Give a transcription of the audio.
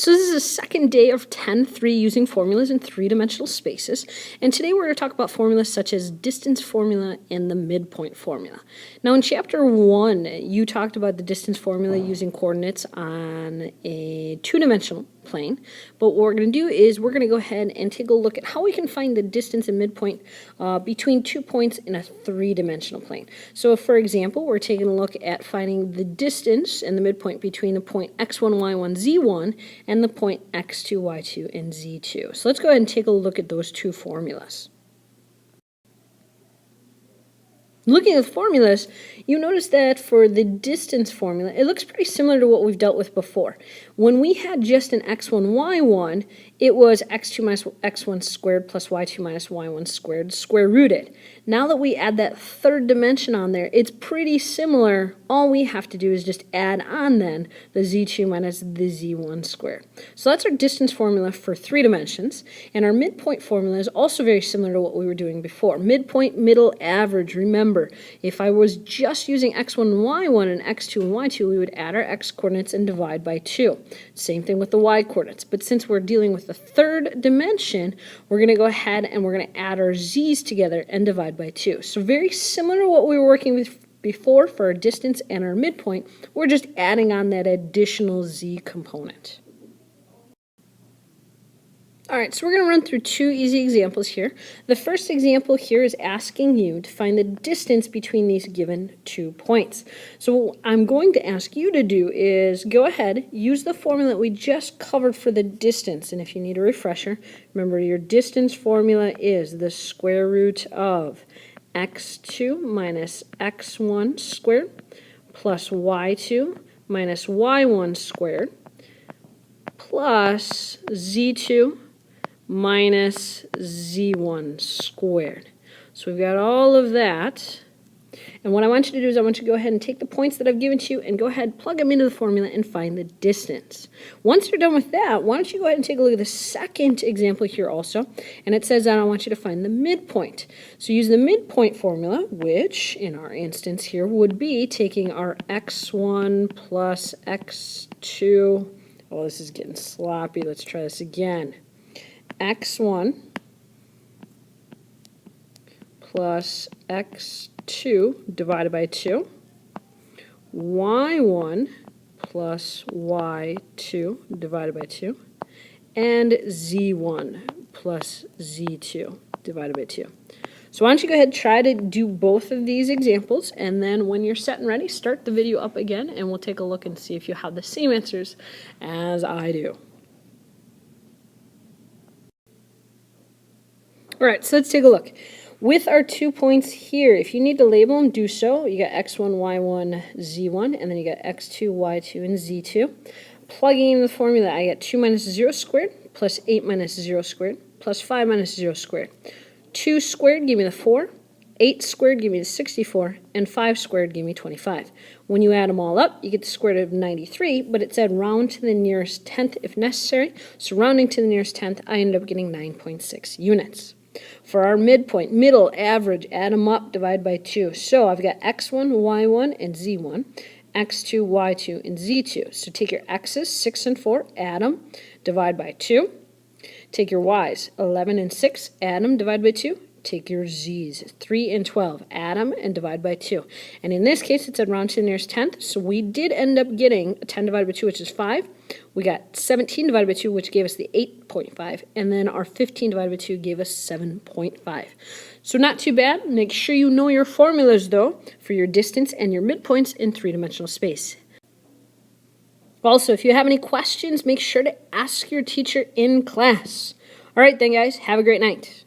So this is the second day of 10-3 using formulas in three-dimensional spaces, and today we're going to talk about formulas such as distance formula and the midpoint formula. Now in chapter 1, you talked about the distance formula using coordinates on a two-dimensional plane, but what we're going to do is we're going to go ahead and take a look at how we can find the distance and midpoint between 2 points in a three-dimensional plane. So for example, we're taking a look at finding the distance and the midpoint between the point x1, y1, z1 and the point x2, y2, and z2. So let's go ahead and take a look at those two formulas. Looking at the formulas, you notice that for the distance formula, it looks pretty similar to what we've dealt with before. When we had just an x1, y1, it was x2 minus x1 squared plus y2 minus y1 squared, square rooted. Now that we add that third dimension on there, it's pretty similar. All we have to do is just add on then the z2 minus the z1 squared. So that's our distance formula for 3 dimensions. And our midpoint formula is also very similar to what we were doing before. Midpoint, middle, average. Remember, if I was just using x1 and y1 and x2 and y2, we would add our x coordinates and divide by 2. Same thing with the y coordinates. But since we're dealing with the third dimension, we're going to go ahead and we're going to add our z's together and divide by 2. So very similar to what we were working with before for our distance and our midpoint. We're just adding on that additional z component. Alright, so we're going to run through 2 easy examples here. The first example here is asking you to find the distance between these given 2 points. So what I'm going to ask you to do is go ahead, use the formula that we just covered for the distance. And if you need a refresher, remember your distance formula is the square root of x2 minus x1 squared plus y2 minus y1 squared plus z2 minus z1 squared. So we've got all of that. And what I want you to do is I want you to go ahead and take the points that I've given to you and go ahead, plug them into the formula and find the distance. Once you're done with that, why don't you go ahead and take a look at the second example here also. And it says that I want you to find the midpoint. So use the midpoint formula, which in our instance here would be taking our x1 plus x2. Oh, this is getting sloppy. Let's try this again. x1 plus x2 divided by 2, y1 plus y2 divided by 2, and z1 plus z2 divided by 2. So why don't you go ahead and try to do both of these examples, and then when you're set and ready, start the video up again, and we'll take a look and see if you have the same answers as I do. Alright, so let's take a look. With our 2 points here, if you need to label them, do so. You got x1, y1, z1, and then you got x2, y2, and z2. Plugging in the formula, I get 2 minus 0 squared plus 8 minus 0 squared plus 5 minus 0 squared. 2 squared give me the 4, 8 squared give me the 64, and 5 squared give me 25. When you add them all up, you get the square root of 93, but it said round to the nearest tenth if necessary. So rounding to the nearest tenth, I ended up getting 9.6 units. For our midpoint, middle, average, add them up, divide by 2. So I've got x1, y1, and z1, x2, y2, and z2. So take your x's, 6 and 4, add them, divide by 2. Take your y's, 11 and 6, add them, divide by 2. Take your z's, 3 and 12, add them, and divide by 2. And in this case, it said round to the nearest tenth, so we did end up getting 10 divided by 2, which is 5. We got 17 divided by 2, which gave us the 8.5, and then our 15 divided by 2 gave us 7.5. So not too bad. Make sure you know your formulas, though, for your distance and your midpoints in three-dimensional space. Also, if you have any questions, make sure to ask your teacher in class. All right, then, guys, have a great night.